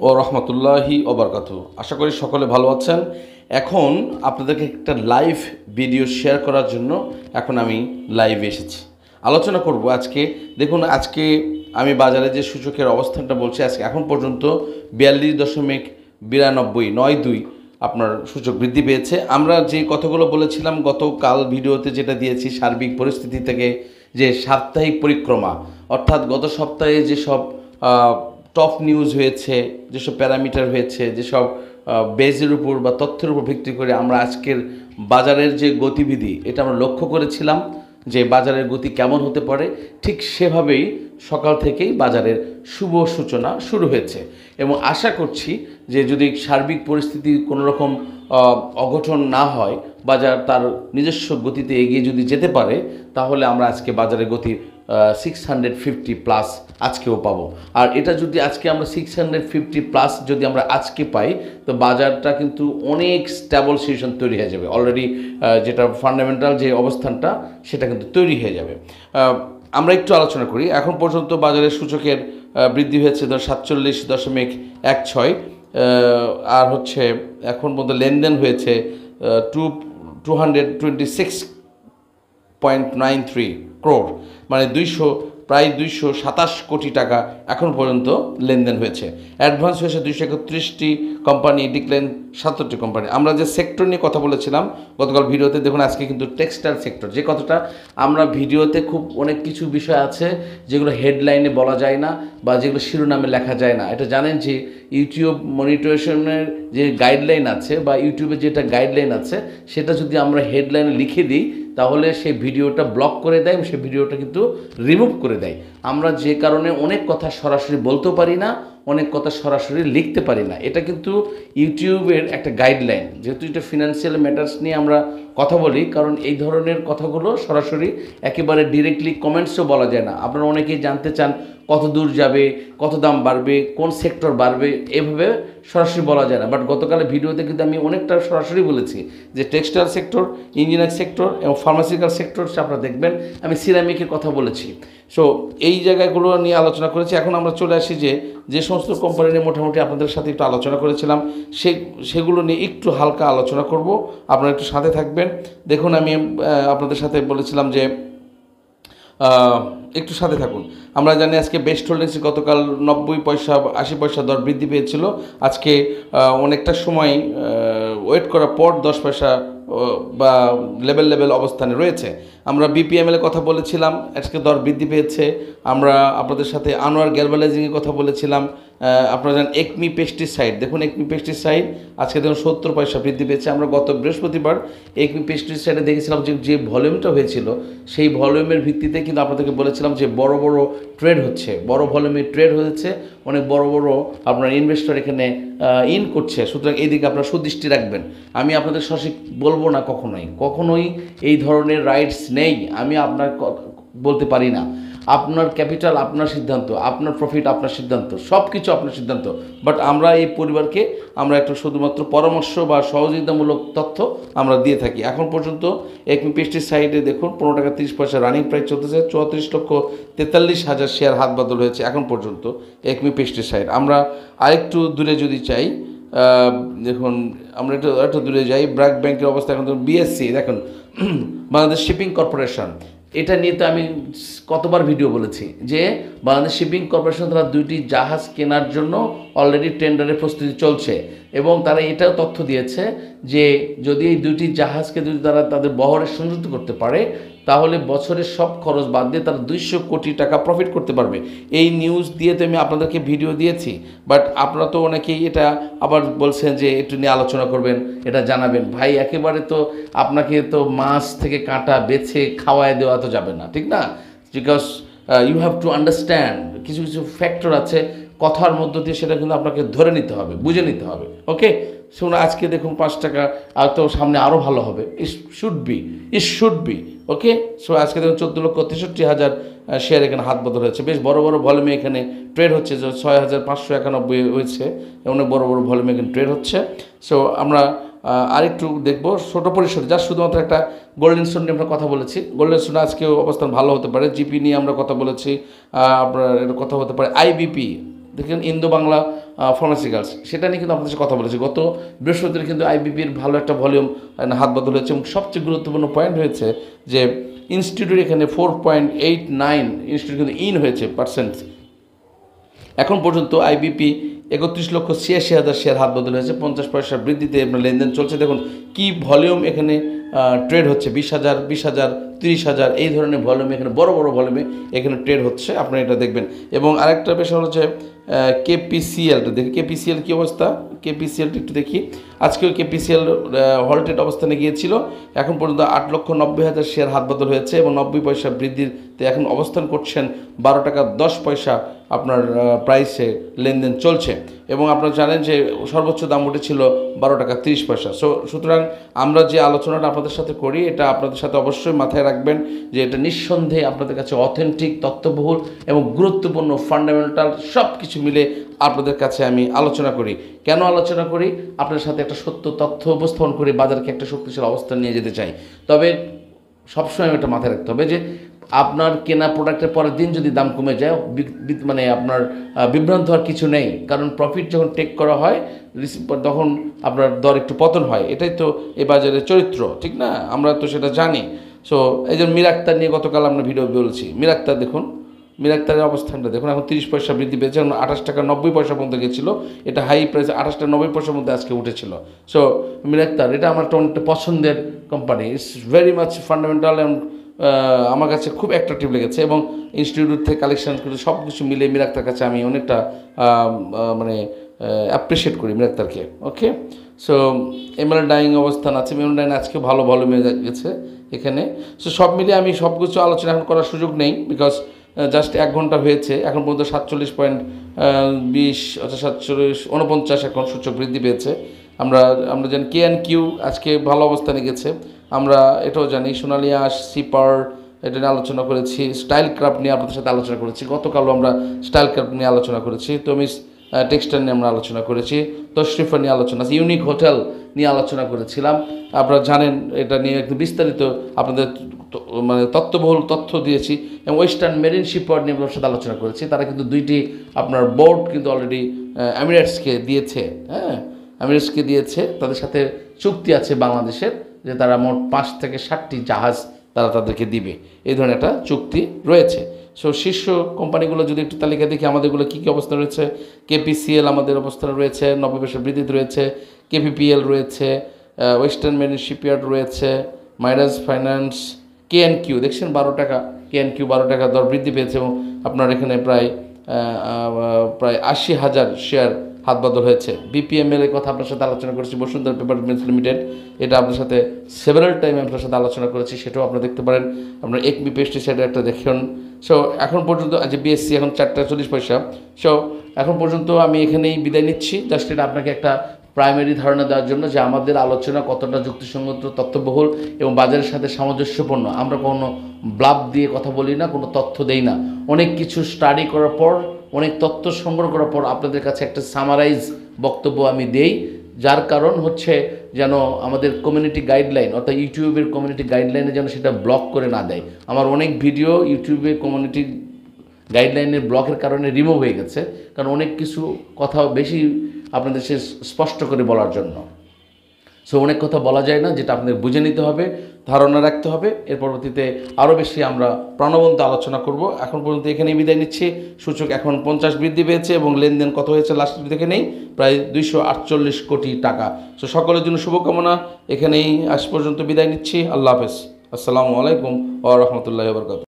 ও রহমতুল্লাহি ওবরকাতু। আশা করি সকলে ভালো আছেন। এখন আপনাদেরকে একটা লাইভ ভিডিও শেয়ার করার জন্য এখন আমি লাইভে এসেছি। আলোচনা করব আজকে। দেখুন, আজকে আমি বাজারে যে সূচকের অবস্থানটা বলছি, আজকে এখন পর্যন্ত 42.92 আপনার সূচক বৃদ্ধি পেয়েছে। আমরা যে কথাগুলো বলেছিলাম গতকাল ভিডিওতে, যেটা দিয়েছি সার্বিক পরিস্থিতি থেকে, যে সাপ্তাহিক পরিক্রমা, অর্থাৎ গত সপ্তাহে যেসব টপ নিউজ হয়েছে, যেসব প্যারামিটার হয়েছে, যেসব বেজের উপর বা তথ্যের উপর ভিত্তি করে আমরা আজকের বাজারের যে গতিবিধি, এটা আমরা লক্ষ্য করেছিলাম যে বাজারের গতি কেমন হতে পারে। ঠিক সেভাবেই সকাল থেকেই বাজারের শুভ সূচনা শুরু হয়েছে এবং আশা করছি যে যদি সার্বিক পরিস্থিতি কোনো রকম অঘটন না হয়, বাজার তার নিজস্ব গতিতে এগিয়ে যদি যেতে পারে, তাহলে আমরা আজকে বাজারের গতি 650 প্লাস আজকেও পাবো। আর এটা যদি আজকে আমরা 650 প্লাস যদি আমরা আজকে পাই, তো বাজারটা কিন্তু অনেক স্ট্যাবল সিচুয়েশন তৈরি হয়ে যাবে। অলরেডি যেটা ফান্ডামেন্টাল যে অবস্থানটা, সেটা কিন্তু তৈরি হয়ে যাবে। আমরা একটু আলোচনা করি। এখন পর্যন্ত বাজারের সূচকের বৃদ্ধি হয়েছে 47.16, আর হচ্ছে এখন পর্যন্ত লেনদেন হয়েছে 226.93 ক্রোড়, মানে প্রায় 227 কোটি টাকা এখন পর্যন্ত লেনদেন হয়েছে। অ্যাডভান্স হয়েছে 231টি কোম্পানি, ডিক্লাইন 70টি কোম্পানি। আমরা যে সেক্টর নিয়ে কথা বলেছিলাম গতকাল ভিডিওতে, দেখুন আজকে কিন্তু টেক্সটাইল সেক্টর, যে কথাটা আমরা ভিডিওতে, খুব অনেক কিছু বিষয় আছে যেগুলো হেডলাইনে বলা যায় না বা যেগুলো শিরোনামে লেখা যায় না। এটা জানেন যে ইউটিউব মনিটরেশনের যে গাইডলাইন আছে বা ইউটিউবে যেটা গাইডলাইন আছে, সেটা যদি আমরা হেডলাইনে লিখে দিই, তাহলে সেই ভিডিওটা ব্লক করে দেয় এবং সেই ভিডিওটা কিন্তু রিমুভ করে দেয়। আমরা যে কারণে অনেক কথা সরাসরি বলতেও পারি না, অনেক কথা সরাসরি লিখতে পারি না। এটা কিন্তু ইউটিউবের একটা গাইডলাইন। যেহেতু এটা ফিনান্সিয়াল ম্যাটার্স নিয়ে আমরা কথা বলি, কারণ এই ধরনের কথাগুলো সরাসরি একেবারে ডিরেক্টলি কমেন্টসও বলা যায় না। আপনারা অনেকেই জানতে চান কত দূর যাবে, কত দাম বাড়বে, কোন সেক্টর বাড়বে, এভাবে সরাসরি বলা যায় না। বাট গতকালের ভিডিওতে কিন্তু আমি অনেকটা সরাসরি বলেছি যে টেক্সটাইল সেক্টর, ইঞ্জিনিয়ারিং সেক্টর এবং ফার্মাসিউটিক্যাল সেক্টর, আপনারা দেখবেন আমি সিরামিকের কথা বলেছি। সো এই জায়গাগুলো নিয়ে আলোচনা করেছি। এখন আমরা চলে আসি যে সমস্ত কোম্পানি নিয়ে মোটামুটি আপনাদের সাথে একটু আলোচনা করেছিলাম, সেগুলো নিয়ে একটু হালকা আলোচনা করব। আপনারা একটু সাথে থাকবেন। দেখুন, আমি আপনাদের সাথে বলেছিলাম যে একটু সাথে থাকুন। আমরা জানি আজকে বেস্ট হোল্ডিংস গতকাল 90 পয়সা 80 পয়সা দর বৃদ্ধি পেয়েছিল। আজকে অনেকটা সময় ওয়েট করার পর 10 পয়সা বা লেভেল অবস্থানে রয়েছে। আমরা বিপিএমএলের কথা বলেছিলাম, আজকে দর বৃদ্ধি পেয়েছে। আমরা আপনাদের সাথে আনোয়ার গ্যালভানাইজিংয়ের কথা বলেছিলাম। আপনারা জানেন একমি পেস্টিসাইড, দেখুন একমি পেস্টিসাইড আজকে দেখুন 70 পয়সা বৃদ্ধি পেয়েছে। আমরা গত বৃহস্পতিবার একমি পেস্টিসাইডে দেখেছিলাম যে ভলিউমটা হয়েছিল, সেই ভলিউমের ভিত্তিতে কিন্তু আপনাদেরকে বলেছিলাম যে বড় ট্রেড হচ্ছে, বড় ভলিউমের ট্রেড হয়েছে, অনেক বড় আপনার ইনভেস্টর এখানে ইন করছে। সুতরাং এই দিকে আপনারা সুদৃষ্টি রাখবেন। আমি আপনাদের সঠিক বলবো না, কখনোই এই ধরনের রাইটস নেই। আমি আপনার বলতে পারি না। আপনার ক্যাপিটাল আপনার সিদ্ধান্ত, আপনার প্রফিট আপনার সিদ্ধান্ত, সব কিছু আপনার সিদ্ধান্ত। বাট আমরা এই পরিবারকে আমরা একটু শুধুমাত্র পরামর্শ বা সহযোগিতামূলক তথ্য আমরা দিয়ে থাকি। এখন পর্যন্ত একমি পেস্টিসাইডে দেখুন 15 টাকা 30 পয়সা রানিং প্রাইস চলতেছে। 34,43,000 শেয়ার হাত বদল হয়েছে এখন পর্যন্ত একমি পেস্টিসাইড। আমরা আরেকটু দূরে যদি চাই, দেখুন আমরা একটু দূরে যাই। ব্র্যাক ব্যাংকের অবস্থা এখন বিএসসি, দেখুন বাংলাদেশ শিপিং কর্পোরেশন, এটা নিয়ে তো আমি কতবার ভিডিও বলেছি যে বাংলাদেশ শিপিং কর্পোরেশন তারা 2টি জাহাজ কেনার জন্য অলরেডি টেন্ডারের প্রস্তুতি চলছে এবং তারা এটাও তথ্য দিয়েছে যে যদি এই 2টি জাহাজকে যদি তারা তাদের বহরে সংযুক্ত করতে পারে, তাহলে বছরের সব খরচ বাদ দিয়ে তারা 200 কোটি টাকা প্রফিট করতে পারবে। এই নিউজ দিয়ে তো আমি আপনাদেরকে ভিডিও দিয়েছি। বাট আপনারা তো অনেকেই এটা আবার বলছেন যে একটু নিয়ে আলোচনা করবেন, এটা জানাবেন। ভাই, একেবারে তো আপনাকে তো মাছ থেকে কাঁটা বেছে খাওয়ায় দেওয়া তো যাবে না, ঠিক না? Because you have to understand, কিছু ফ্যাক্টর আছে কথার মধ্য দিয়ে, সেটা কিন্তু আপনাকে ধরে নিতে হবে, বুঝে নিতে হবে। ওকে, শুনুন আজকে দেখুন 5 টাকা, আর তো সামনে আরও ভালো হবে। It should be okay. So আজকে দেখুন 14,63,000 শেয়ার এখানে হাত বদল হয়েছে। বেশ বড় ভলিউমে এখানে ট্রেড হচ্ছে, যে 6,591 হয়েছে, অনেক বড় ভলিউমে এখানে ট্রেড হচ্ছে। সো আমরা আরেকটু দেখবো ছোটো পরিসরে, যা শুধুমাত্র একটা গোল্ডেন স্টোন নিয়ে আমরা কথা বলেছি। গোল্ডেন স্টোন আজকেও অবস্থান ভালো হতে পারে। জিপি নিয়ে আমরা কথা বলেছি, আপনার এটা কথা হতে পারে। আইবিপি দেখেন ইন্দো বাংলা ফার্মাসিউটিক্যালস, সেটা নিয়ে কিন্তু আপনাদের সাথে কথা বলেছি। গত বৃহস্পতিবার কিন্তু আইবিপির ভালো একটা ভলিউম হাত বদল হয়েছে, এবং সবচেয়ে গুরুত্বপূর্ণ পয়েন্ট হয়েছে যে ইনস্টিটিউট এখানে 4.89 ইনস্টিটিউট কিন্তু হয়েছে পার্সেন্ট। এখন পর্যন্ত আইবিপি 31,86,000 শেয়ার হাত বদল হয়েছে, 50 পয়সা বৃদ্ধিতে আপনার লেনদেন চলছে। দেখুন কি ভলিউম এখানে ট্রেড হচ্ছে, 20,000, 20,000, 30,000 এই ধরনের ভলিউমে এখানে বড় বড় ভলিউমে এখানে ট্রেড হচ্ছে, আপনারা এটা দেখবেন। এবং আরেকটা বিষয় হচ্ছে কেপিসিএলটা দেখি, কেপিসিএল কী অবস্থা, কেপিসিএলটা একটু দেখি। আজকেও কেপিসিএল হল্টেড অবস্থানে গিয়েছিল, এখন পর্যন্ত 8,90,000 শেয়ার হাত বদল হয়েছে এবং 90 পয়সা বৃদ্ধিতে এখন অবস্থান করছেন। 12 টাকা 10 পয়সা আপনার প্রাইসে লেনদেন চলছে, এবং আপনারা জানেন যে সর্বোচ্চ দাম উঠেছিল 12 টাকা 30 পয়সা। সুতরাং আমরা যে আলোচনাটা আপনাদের সাথে করি, এটা আপনাদের সাথে অবশ্যই মাথায় রাখবেন যে এটা নিঃসন্দেহে আপনাদের কাছে অথেন্টিক, তথ্যবহুল এবং গুরুত্বপূর্ণ ফান্ডামেন্টাল সব কিছু মিলে আপনাদের কাছে আমি আলোচনা করি। কেন আলোচনা করি? আপনার সাথে একটা সত্য তথ্য উপস্থাপন করে বাজারকে একটা শক্তিশালী অবস্থান নিয়ে যেতে চাই। তবে সবসময় এটা মাথায় রাখতে হবে যে আপনার কেনা প্রোডাক্টের পরের দিন যদি দাম কমে যায়, মানে আপনার বিভ্রান্ত হওয়ার কিছু নেই, কারণ প্রফিট যখন টেক করা হয় তখন আপনার দর একটু পতন হয়। এটাই তো এই বাজারের চরিত্র, ঠিক না? আমরা তো সেটা জানি। সো এই যে মীর আক্তার নিয়ে গতকাল আমরা ভিডিও বলছি, মীর আক্তার দেখুন, মীর আক্তারের অবস্থানটা দেখুন, এখন 30 পয়সা বৃদ্ধি পেয়েছে, এখন 28 টাকা 90 পয়সা পর্যন্ত গেছিলো। এটা হাই প্রাইস 28 টাকা 90 পয়সার মধ্যে আজকে উঠেছিল। সো মীর আক্তার এটা আমার একটা পছন্দের company, it's very much fundamental এবং আমার কাছে খুব অ্যাট্রাকটিভ লেগেছে। এবং ইনস্টিটিউট থেকে কালেকশন করে সব কিছু মিলে মীর আক্তার কাছে আমি অনেকটা মানে অ্যাপ্রিসিয়েট করি মীর আক্তারকে। ওকে, সো এমএল ডাইং অবস্থান আছে, এমএল ডাইং আজকে ভালো ভলিউমে গেছে এখানে। সো সব মিলিয়ে আমি সব কিছু আলোচনা এখন করার সুযোগ নেই, বিকজ জাস্ট 1 ঘন্টা হয়েছে। এখন পর্যন্ত 47.49 এখন সূচক বৃদ্ধি পেয়েছে। আমরা জানি KNQ আজকে ভালো অবস্থানে গেছে, আমরা এটাও জানি। সোনালী আঁশ, সিপার এটা নিয়ে আলোচনা করেছি, স্টাইল ক্রাফট নিয়ে আপনাদের সাথে আলোচনা করেছি। গতকালও আমরা স্টাইল ক্রাফট নিয়ে আলোচনা করেছি, তমিস টেক্সটাইল নিয়ে আমরা আলোচনা করেছি, তশরিফা নিয়ে আলোচনা, ইউনিক হোটেল নিয়ে আলোচনা করেছিলাম। আপনারা জানেন এটা নিয়ে একটু বিস্তারিত আপনাদের মানে তথ্যবহুল তথ্য দিয়েছি। এবং ওয়েস্টার্ন মেরিন শিপইয়ার্ড নিয়ে আপনার সাথে আলোচনা করেছি। তারা কিন্তু 2টি আপনার বোর্ড কিন্তু অলরেডি এমিরেটসকে দিয়েছে, হ্যাঁ এমিরেটসকে দিয়েছে। তাদের সাথে চুক্তি আছে বাংলাদেশের যে তারা মোট 5 থেকে 7টি জাহাজ তারা তাদেরকে দিবে, এই ধরনের একটা চুক্তি রয়েছে। সো শীর্ষ কোম্পানিগুলো যদি একটু তালিকা দেখি আমাদেরগুলো কী কী অবস্থা রয়েছে, কেপিসিএল আমাদের অবস্থানে রয়েছে, 90 পয়সা বৃদ্ধিতে রয়েছে, কেপিপিএল রয়েছে, ওয়েস্টার্ন মেরিন শিপইয়ার্ড রয়েছে, মাইরাজ ফাইন্যান্স, KNQ দেখছেন 12 টাকা, KNQ 12 টাকা দর বৃদ্ধি পেয়েছে। এবং আপনার এখানে প্রায় 80,000 শেয়ার হাত বদল হয়েছে। BPML এর কথা আপনার সাথে আলোচনা করেছি, বসুন্ধরা পেপার মিলস লিমিটেড, এটা আপনার সাথে সেভারাল টাইম আপনার সাথে আলোচনা করেছি, সেটাও আপনারা দেখতে পারেন। আপনার একমি পেস্টিসাইডের একটা দেখুন। সো এখন পর্যন্ত আজ BSC এখন 4 টাকা 40 পয়সা। সো এখন পর্যন্ত আমি এখানেই বিদায় নিচ্ছি, জাস্ট এটা আপনাকে একটা প্রাইমারি ধারণা দেওয়ার জন্য যে আমাদের আলোচনা কতটা যুক্তিসঙ্গত, তথ্যবহুল এবং বাজারের সাথে সামঞ্জস্যপূর্ণ। আমরা কোনো ব্লাফ দিয়ে কথা বলি না, কোনো তথ্য দেই না। অনেক কিছু স্টাডি করার পর, অনেক তথ্য সংগ্রহ করার পর আপনাদের কাছে একটা সামারাইজ বক্তব্য আমি দেই, যার কারণ হচ্ছে যেন আমাদের কমিউনিটি গাইডলাইন অর্থাৎ ইউটিউবের কমিউনিটি গাইডলাইনে যেন সেটা ব্লক করে না দেয়। আমার অনেক ভিডিও ইউটিউবে কমিউনিটি গাইডলাইনের ব্লকের কারণে রিমুভ হয়ে গেছে, কারণ অনেক কিছু কথা বেশি আপনাদের সে স্পষ্ট করে বলার জন্য। সো অনেক কথা বলা যায় না, যেটা আপনাদের বুঝে নিতে হবে, ধারণা রাখতে হবে। এর পরবর্তীতে আরও বেশি আমরা প্রাণবন্ত আলোচনা করব। এখন পর্যন্ত এখানেই বিদায় নিচ্ছি। সূচক এখন 50 বৃদ্ধি পেয়েছে এবং লেনদেন কত হয়েছে লাস্ট দেখে নেই, প্রায় 248 কোটি টাকা। সো সকলের জন্য শুভকামনা। এখানেই আজ পর্যন্ত বিদায় নিচ্ছি। আল্লাহ হাফেজ। আসসালামু আলাইকুম ওয়া রাহমাতুল্লাহি ওয়া বারাকাতুহু।